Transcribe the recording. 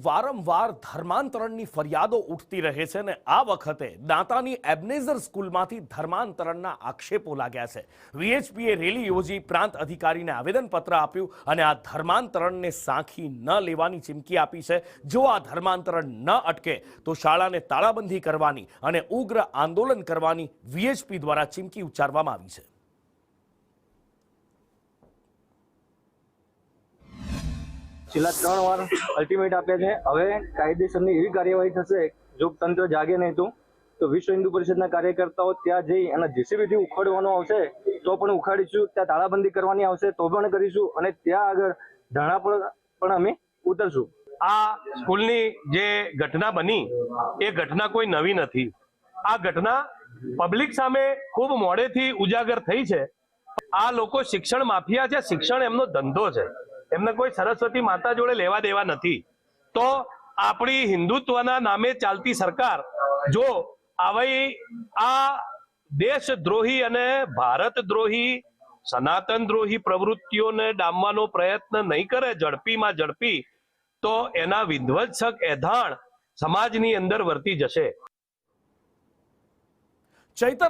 વારંવાર ધર્માંતરણની ફરિયાદો ઉઠતી રહે છે અને આ વખતે દાંતાની એબનેઝર સ્કૂલમાંથી ધર્માંતરણના આક્ષેપો લાગ્યા છે। વીએચપીએ રેલી યોજી પ્રાંત અધિકારીને આવેદનપત્ર આપ્યું અને આ ધર્માંતરણને સાંખી ન લેવાની ચીમકી આપી છે। જો આ ધર્માંતરણ ન અટકે તો શાળાને તાળાબંધી કરવાની અને ઉગ્ર આંદોલન કરવાની વીએચપી દ્વારા ચીમકી ઉચ્ચારવામાં આવી છે। છેલ્લા 3 વાર અલ્ટિમેટ આપ્યા છે। હવે કાયદેસરની એવી કાર્યવાહી થશે જો તંત્ર જાગે નહીં તો વિશ્વ હિન્દુ પરિષદના કાર્યકર્તાઓ ત્યાં જઈ અને જેસીબીથી ઉખાડવાનો આવશે તો પણ ઉખાડીશું, ત્યાં તાળાબંધી કરવાની આવશે તો પણ કરીશું અને ત્યાં આગળ ધરણા પણ અમે ઉતરશું। આ સ્કૂલની જે ઘટના બની એ ઘટના કોઈ નવી નથી। આ ઘટના પબ્લિક સામે ખૂબ મોડેથી ઉજાગર થઈ છે। આ લોકો શિક્ષણ માફિયા છે, શિક્ષણ એમનો ધંધો છે, એમને કોઈ સરસ્વતી માતા જોડે લેવા દેવા નથી। તો આપણી હિન્દુત્વના નામે ચાલતી સરકાર જો આવી આ દેશદ્રોહી અને ભારત દ્રોહી સનાતન દ્રોહી પ્રવૃત્તિઓને ડામવાનો પ્રયત્ન નહીં કરે ઝડપીમાં ઝડપી, તો એના વિધ્વંસક એધાણ સમાજની અંદર વર્તી જશે। ચૈતર